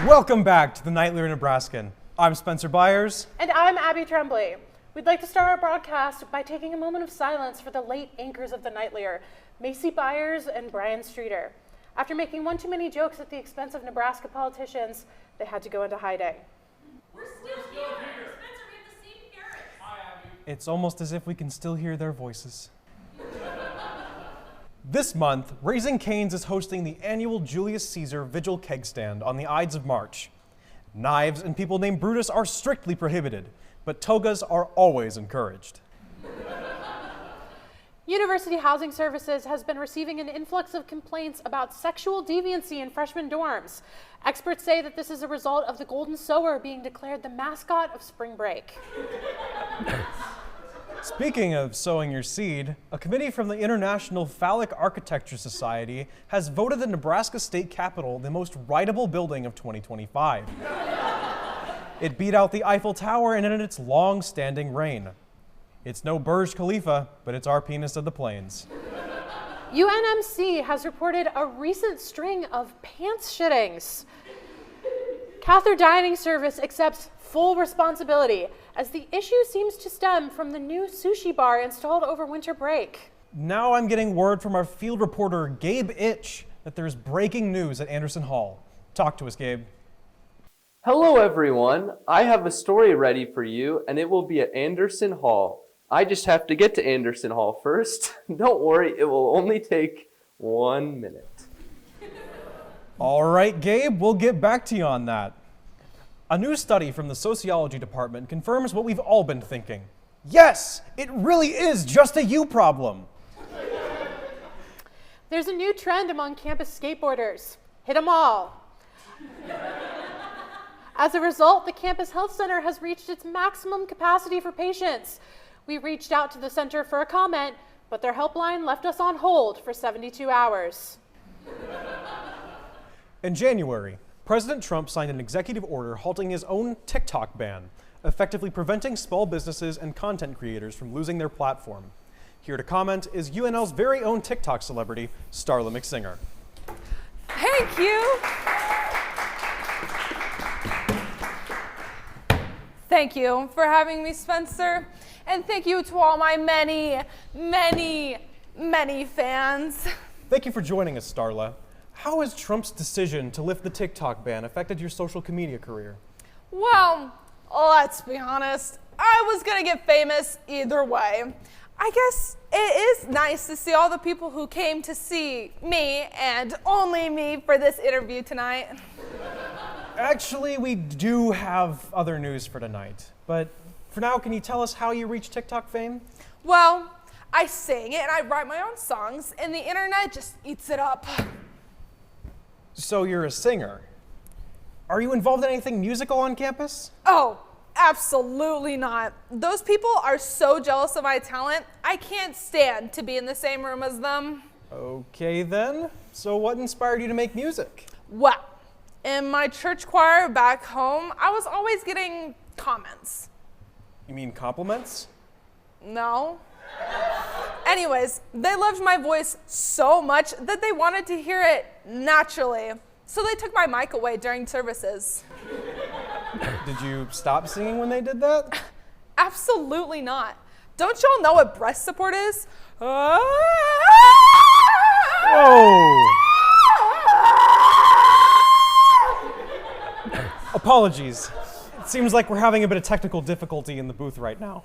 Welcome back to the NightlyER Nebraskan. I'm Spencer Byars. And I'm Abby Trembly. We'd like to start our broadcast by taking a moment of silence for the late anchors of the NightlyER, Macy Byars and Brian Streeter. After making one too many jokes at the expense of Nebraska politicians, they had to go into hiding. We're still here. Spencer, we have the same parents. Hi, Abby. It's almost as if we can still hear their voices. This month, Raising Cane's is hosting the annual Julius Caesar Vigil Keg Stand on the Ides of March. Knives and people named Brutus are strictly prohibited, but togas are always encouraged. University Housing Services has been receiving an influx of complaints about sexual deviancy in freshman dorms. Experts say that this is a result of the golden sower being declared the mascot of spring break. Speaking of sowing your seed, a committee from the International Phallic Architecture Society has voted the Nebraska State Capitol the most writable building of 2025. It beat out the Eiffel Tower and ended its long-standing reign. It's no Burj Khalifa, but it's our penis of the plains. UNMC has reported a recent string of pants shittings. Cather Dining Service accepts full responsibility, as the issue seems to stem from the new sushi bar installed over winter break. Now I'm getting word from our field reporter, Gabe Itch, that there's breaking news at Anderson Hall. Talk to us, Gabe. Hello everyone, I have a story ready for you and it will be at Anderson Hall. I just have to get to Anderson Hall first. Don't worry, it will only take 1 minute. All right, Gabe, we'll get back to you on that. A new study from the sociology department confirms what we've all been thinking. Yes, it really is just a you problem. There's a new trend among campus skateboarders. Hit 'em all. As a result, the campus health center has reached its maximum capacity for patients. We reached out to the center for a comment, but their helpline left us on hold for 72 hours. In January, President Trump signed an executive order halting his own TikTok ban, effectively preventing small businesses and content creators from losing their platform. Here to comment is UNL's very own TikTok celebrity, Starla McSinger. Thank you. Thank you for having me, Spencer. And thank you to all my many, many, many fans. Thank you for joining us, Starla. How has Trump's decision to lift the TikTok ban affected your social media career? Well, let's be honest. I was gonna get famous either way. I guess it is nice to see all the people who came to see me and only me for this interview tonight. Actually, we do have other news for tonight. But for now, can you tell us how you reached TikTok fame? Well, I sing it and I write my own songs and the internet just eats it up. So you're a singer. Are you involved in anything musical on campus? Oh, absolutely not. Those people are so jealous of my talent, I can't stand to be in the same room as them. Okay then. So what inspired you to make music? Well, in my church choir back home, I was always getting comments. You mean compliments? No. Anyways, they loved my voice so much that they wanted to hear it naturally. So they took my mic away during services. Did you stop singing when they did that? Absolutely not. Don't y'all know what breast support is? Whoa! Apologies. It seems like we're having a bit of technical difficulty in the booth right now.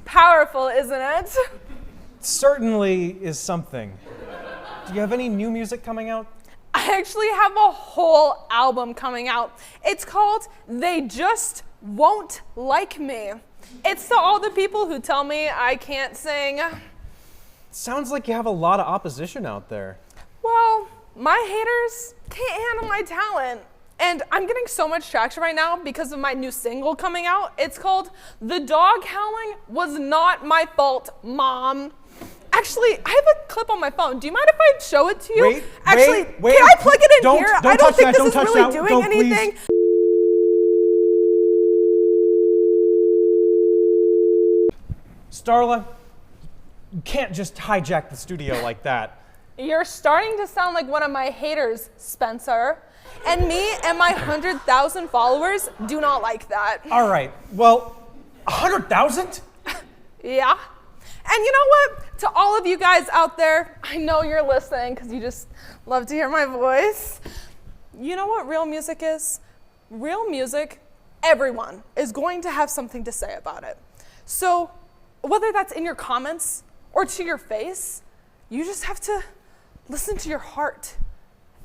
Powerful, isn't it? Certainly is something. Do you have any new music coming out? I actually have a whole album coming out. It's called They Just Won't Like Me. It's to all the people who tell me I can't sing. Sounds like you have a lot of opposition out there. Well, my haters can't handle my talent. And I'm getting so much traction right now because of my new single coming out. It's called The Dog Howling Was Not My Fault, Mom. Actually, I have a clip on my phone. Do you mind if I show it to you? Wait, Actually, wait, can I plug it in here? I don't think this is touch really that. doing Don't, anything. please. Starla, you can't just hijack the studio like that. You're starting to sound like one of my haters, Spencer. And me and my 100,000 followers do not like that. All right, well, 100,000? Yeah. And you know what? To all of you guys out there, I know you're listening because you just love to hear my voice. You know what real music is? Real music, everyone is going to have something to say about it. So whether that's in your comments or to your face, you just have to listen to your heart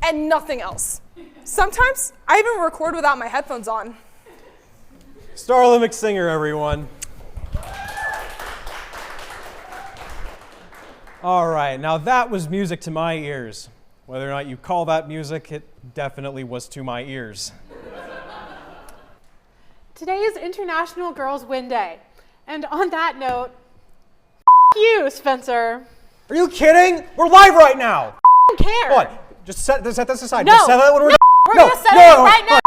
and nothing else. Sometimes I even record without my headphones on. Star Olympic singer, everyone. All right, now that was music to my ears. Whether or not you call that music, it definitely was to my ears. Today is International Girls Win Day. And on that note, you, Spencer. Are you kidding? We're live right now. I don't care. Come on, just set this aside. No, Just set that when we're we're gonna set it right now.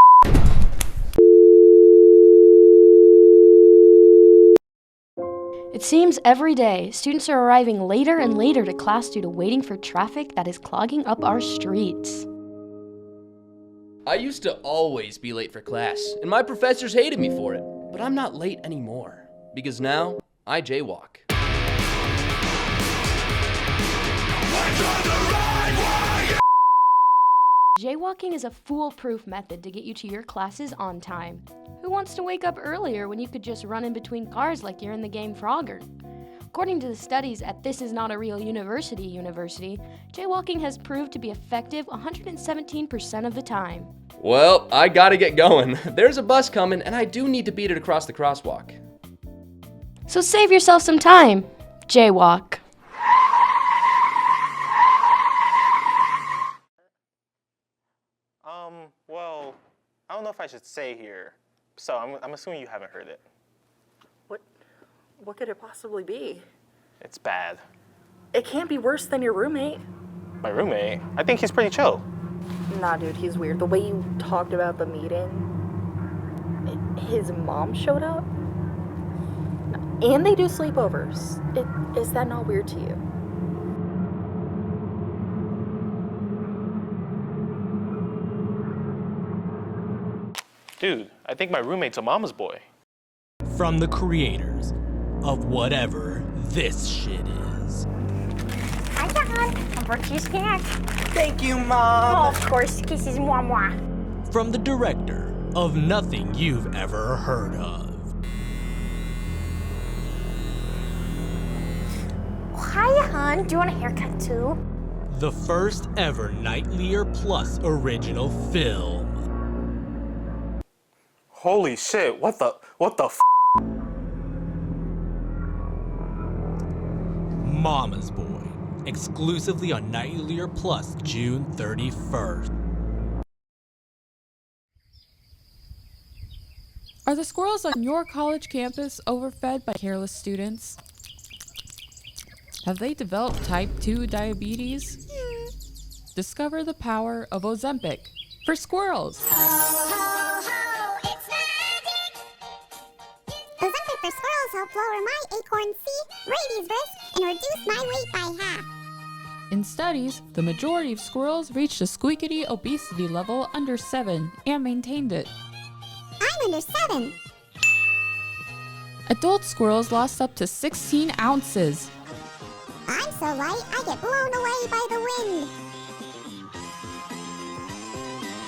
It seems every day, students are arriving later and later to class due to waiting for traffic that is clogging up our streets. I used to always be late for class, and my professors hated me for it. But I'm not late anymore, because now I jaywalk. Jaywalking is a foolproof method to get you to your classes on time. Who wants to wake up earlier when you could just run in between cars like you're in the game Frogger? According to the studies at This Is Not a Real University, jaywalking has proved to be effective 117% of the time. Well, I gotta get going. There's a bus coming, and I do need to beat it across the crosswalk. So save yourself some time. Jaywalk. Well, I don't know if I should say here, so I'm assuming you haven't heard it. What could it possibly be? It's bad. It can't be worse than your roommate. My roommate? I think he's pretty chill. Nah, dude, he's weird. The way you talked about the meeting, his mom showed up, and they do sleepovers. Is that not weird to you? Dude, I think my roommate's a mama's boy. From the creators of whatever this shit is. Hi, John. For cheesecake. Thank you, Mom. Oh, of course, kisses, moi, moi. From the director of Nothing You've Ever Heard of. Hi, hon. Do you want a haircut too? The first ever NightlyER Plus original film. Holy shit, what the f? Mama's Boy, exclusively on NightlyER Plus June 31st. Are the squirrels on your college campus overfed by careless students? Have they developed type 2 diabetes? Discover the power of Ozempic for squirrels. Ozempic for squirrels helped lower my acorn C rabies risk and reduce my weight by half. In studies, the majority of squirrels reached a squeakity obesity level under 7 and maintained it. I'm under 7. Adult squirrels lost up to 16 ounces. I'm so light, I get blown away by the wind.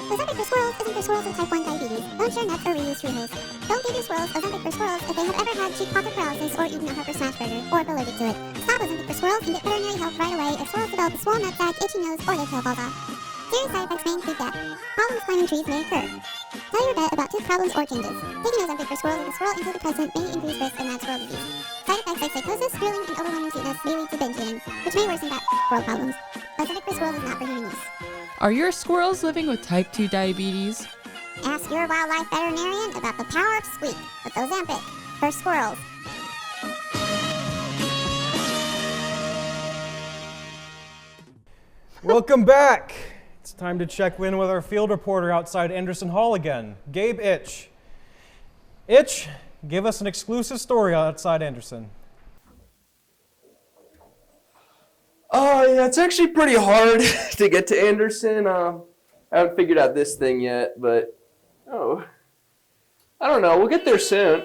Ozempic for squirrels isn't for squirrels with type 1 diabetes. Don't share nuts or reuse Cheetos. Don't give your squirrels Ozempic for squirrels if they have ever had cheap pocket paralysis or eaten a Harper Smash Burger or are allergic to it. Stop Ozempic for squirrels and get veterinary help right away if squirrels develop a swollen nutsack, itchy nose, or their tail falls off. Serious side effects may include death. Problems climbing trees may occur. Tell your vet about tooth problems or changes. Taking Ozempic for squirrels with a squirrel antidepressant may increase risk of mad squirrel disease. Side effects like psychosis, drooling, and overwhelming sweetness may lead to binge eating, which may worsen bad squirrel problems. Ozempic for squirrels is not for human use. Are your squirrels living with type 2 diabetes? Ask your wildlife veterinarian about the power of squeak with Ozempic for squirrels. Welcome back. It's time to check in with our field reporter outside Anderson Hall again, Gabe Itch. Itch, give us an exclusive story outside Anderson. Oh, yeah, it's actually pretty hard to get to Anderson. I haven't figured out this thing yet, but, I don't know. We'll get there soon.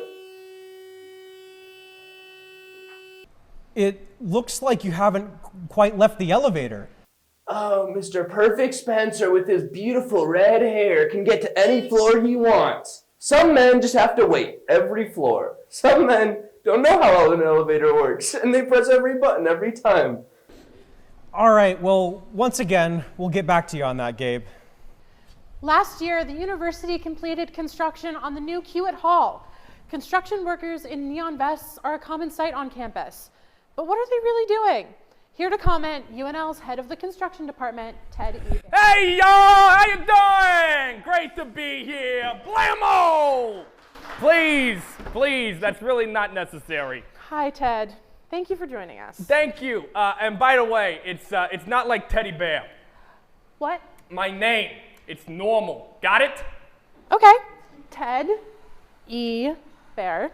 It looks like you haven't quite left the elevator. Oh, Mr. Perfect Spencer with his beautiful red hair can get to any floor he wants. Some men just have to wait every floor. Some men don't know how an elevator works, and they press every button every time. All right, well, once again, we'll get back to you on that, Gabe. Last year, the university completed construction on the new Hewitt Hall. Construction workers in neon vests are a common sight on campus. But what are they really doing? Here to comment, UNL's head of the construction department, Ted Egan. Hey, y'all! How you doing? Great to be here. Blammo! Please, that's really not necessary. Hi, Ted. Thank you for joining us. Thank you. And by the way, it's not like teddy bear. What? My name. It's normal. Got it? Okay. Ted E. Bear.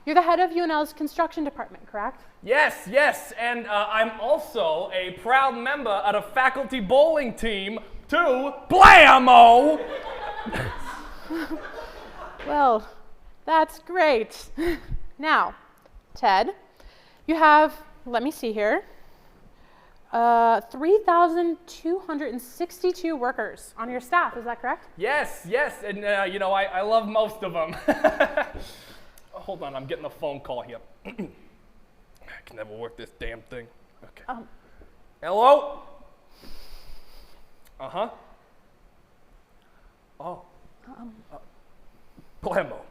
You're the head of UNL's construction department, correct? Yes, and I'm also a proud member of the faculty bowling team to Blammo! Well, that's great. Now, Ted, you have, let me see here, 3,262 workers on your staff, is that correct? Yes, and I love most of them. Hold on, I'm getting a phone call here. I can never work this damn thing. Okay. Hello? Uh-huh. Oh. Blammo.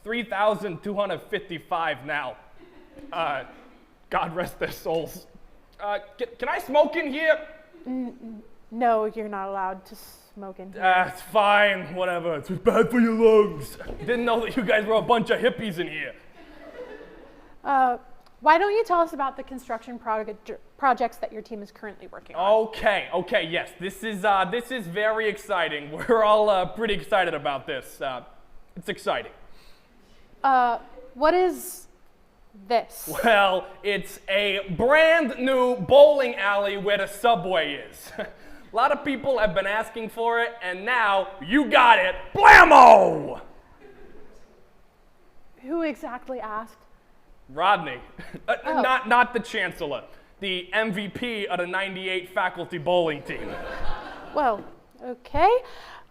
3,255 now. God rest their souls. Can I smoke in here? No, you're not allowed to smoke in here. It's fine, whatever. It's bad for your lungs. Didn't know that you guys were a bunch of hippies in here. Why don't you tell us about the construction projects that your team is currently working on? Okay, yes. This is very exciting. We're all pretty excited about this. It's exciting. What is this? Well, it's a brand new bowling alley where the subway is. A lot of people have been asking for it, and now you got it. Blammo! Who exactly asked? Rodney. Not the chancellor. The MVP of the 98 faculty bowling team. Well, okay.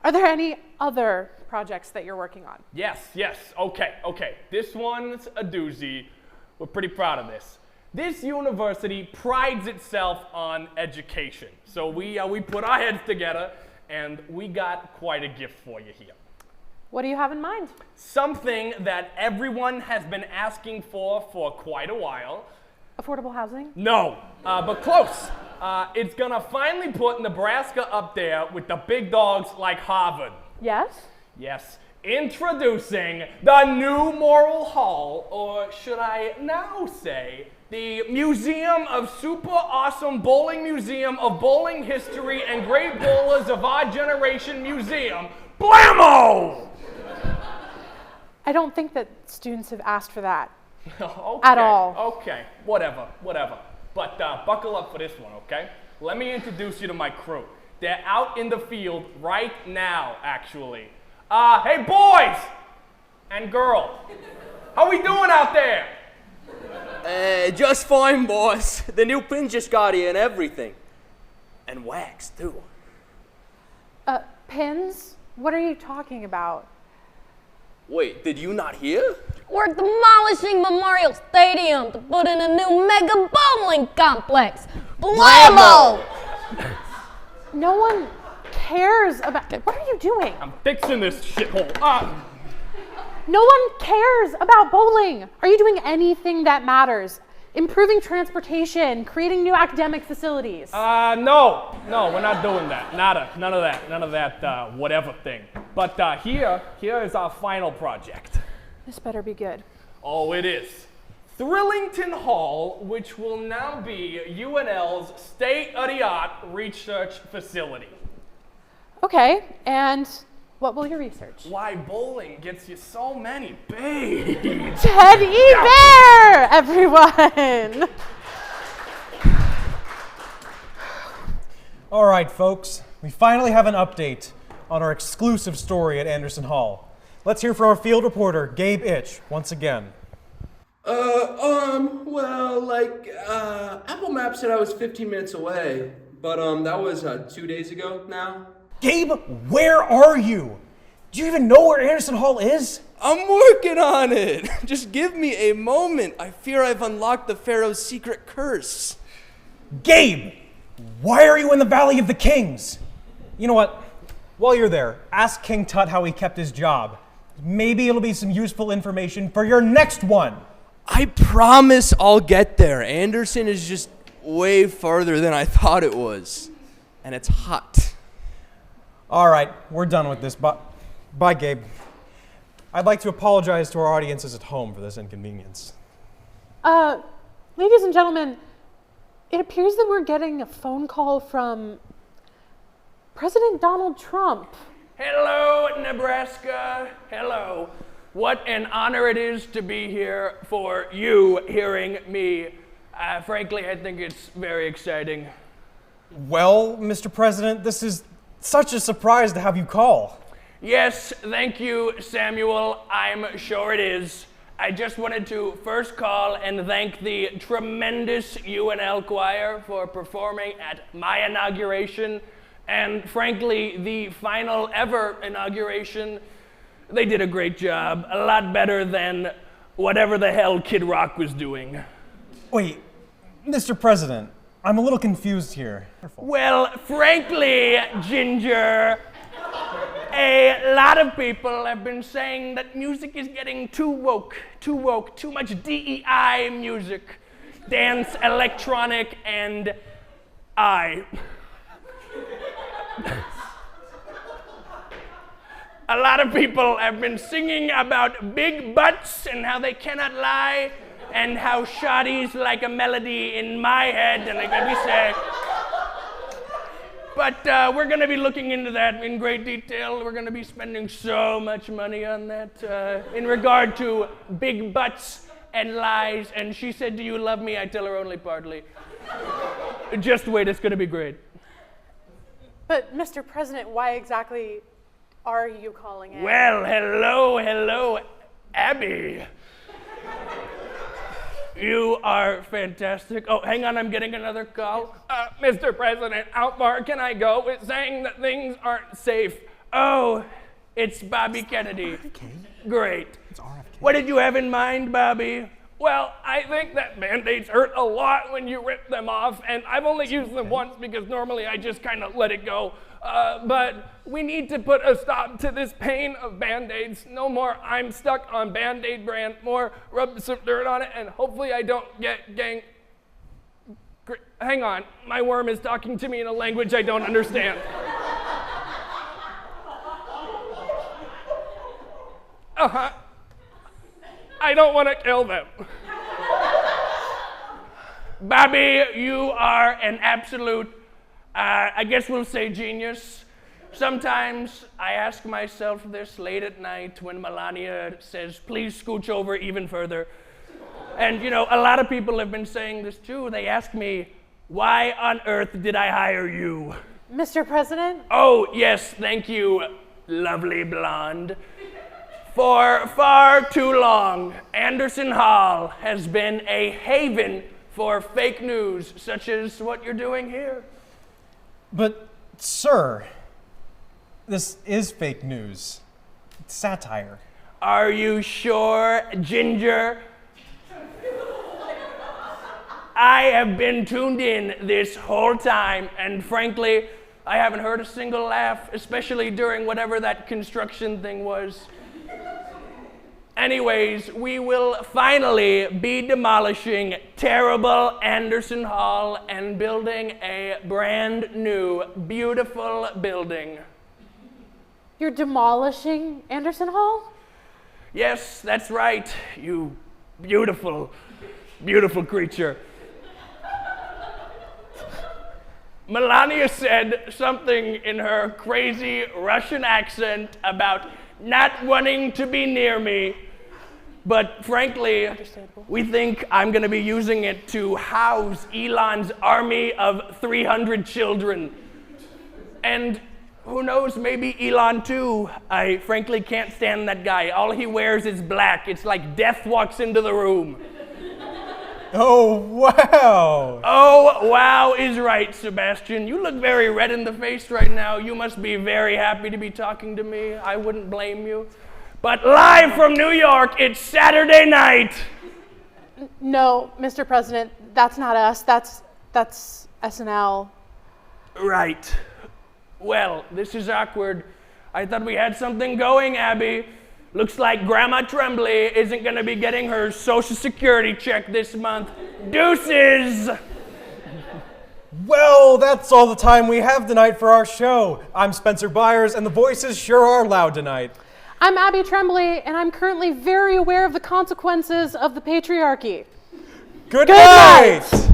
Are there any other projects that you're working on? Yes. Okay. This one's a doozy. We're pretty proud of this. This university prides itself on education. So we put our heads together and we got quite a gift for you here. What do you have in mind? Something that everyone has been asking for quite a while. Affordable housing? No, but close. It's gonna finally put Nebraska up there with the big dogs like Harvard. Yes? Yes. Introducing the new Moral Hall, or should I now say, the Museum of Super Awesome Bowling Museum of Bowling History and Great Bowlers of Our Generation Museum. Blammo! I don't think that students have asked for that. Okay, at all. Okay, whatever. But buckle up for this one, okay? Let me introduce you to my crew. They're out in the field right now, actually. Hey boys and girl, how we doing out there? Just fine, boss. The new pin just got here and everything. And wax, too. Pins? What are you talking about? Wait, did you not hear? We're demolishing Memorial Stadium to put in a new mega bowling complex. Blammo! No one cares about... What are you doing? I'm fixing this shithole. No one cares about bowling. Are you doing anything that matters? Improving transportation, creating new academic facilities. No, we're not doing that. None of that whatever thing. But here is our final project. This better be good. Oh, it is. Thrillington Hall, which will now be UNL's state-of-the-art research facility. Okay, and What will you research? Why bowling gets you so many babes. Teddy Bear, everyone! All right, folks, we finally have an update on our exclusive story at Anderson Hall. Let's hear from our field reporter, Gabe Itch, once again. Apple Maps said I was 15 minutes away, but that was 2 days ago now. Gabe, where are you? Do you even know where Anderson Hall is? I'm working on it. Just give me a moment. I fear I've unlocked the Pharaoh's secret curse. Gabe, why are you in the Valley of the Kings? You know what? While you're there, ask King Tut how he kept his job. Maybe it'll be some useful information for your next one. I promise I'll get there. Anderson is just way farther than I thought it was. And it's hot. All right, we're done with this. Bye, Gabe. I'd like to apologize to our audiences at home for this inconvenience. Ladies and gentlemen, it appears that we're getting a phone call from President Donald Trump. Hello, Nebraska. Hello. What an honor it is to be here for you hearing me. Frankly, I think it's very exciting. Well, Mr. President, this is such a surprise to have you call. Yes, thank you, Samuel. I'm sure it is. I just wanted to first call and thank the tremendous UNL choir for performing at my inauguration, and frankly, the final ever inauguration. They did a great job, a lot better than whatever the hell Kid Rock was doing. Wait, Mr. President, I'm a little confused here. Well, frankly, Ginger, a lot of people have been saying that music is getting too woke, too much DEI music, dance, electronic, and I. A lot of people have been singing about big butts and how they cannot lie, and how shoddy's like a melody in my head, and I gotta be sad. But we're gonna be looking into that in great detail. We're gonna be spending so much money on that in regard to big butts and lies. And she said, "Do you love me?" I tell her only partly. Just wait, it's gonna be great. But Mr. President, why exactly are you calling in? Well, hello, Abby. You are fantastic. Oh, hang on, I'm getting another call. Mr. President, how far can I go with saying that things aren't safe? Oh, it's Bobby Kennedy. Great. It's RFK. What did you have in mind, Bobby? Well, I think that Band-Aids hurt a lot when you rip them off, and I've only used them once because normally I just kind of let it go. But we need to put a stop to this pain of Band-Aids. No more I'm stuck on Band-Aid brand. More rub some dirt on it, and hopefully I don't get gang... Hang on, my worm is talking to me in a language I don't understand. I don't want to kill them. Bobby, you are an absolute, I guess we'll say genius. Sometimes I ask myself this late at night when Melania says, "Please scooch over even further." And you know, a lot of people have been saying this too. They ask me, why on earth did I hire you? Mr. President? Oh, yes, thank you, lovely blonde. For far too long, Anderson Hall has been a haven for fake news, such as what you're doing here. But, sir, this is fake news. It's satire. Are you sure, Ginger? I have been tuned in this whole time, and frankly, I haven't heard a single laugh, especially during whatever that construction thing was. Anyways, we will finally be demolishing terrible Anderson Hall and building a brand new, beautiful building. You're demolishing Anderson Hall? Yes, that's right, you beautiful, beautiful creature. Melania said something in her crazy Russian accent about not wanting to be near me. But frankly, we think I'm going to be using it to house Elon's army of 300 children. And who knows, maybe Elon too. I frankly can't stand that guy. All he wears is black. It's like death walks into the room. Oh, wow. Oh, wow is right, Sebastian. You look very red in the face right now. You must be very happy to be talking to me. I wouldn't blame you. But live from New York, it's Saturday night. No, Mr. President, that's not us. That's SNL. Right. Well, this is awkward. I thought we had something going, Abby. Looks like Grandma Trembly isn't going to be getting her Social Security check this month. Deuces! Well, that's all the time we have tonight for our show. I'm Spencer Byars, and the voices sure are loud tonight. I'm Abby Trembly, and I'm currently very aware of the consequences of the patriarchy. Good night!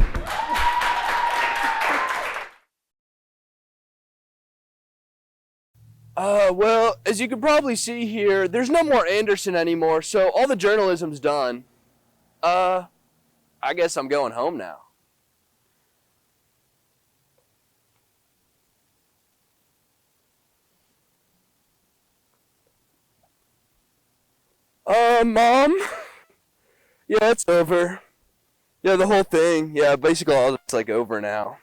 Well, as you can probably see here, there's no more Anderson anymore, so all the journalism's done. I guess I'm going home now. Mom? Yeah, it's over. Yeah, the whole thing. Yeah, basically all it's like over now.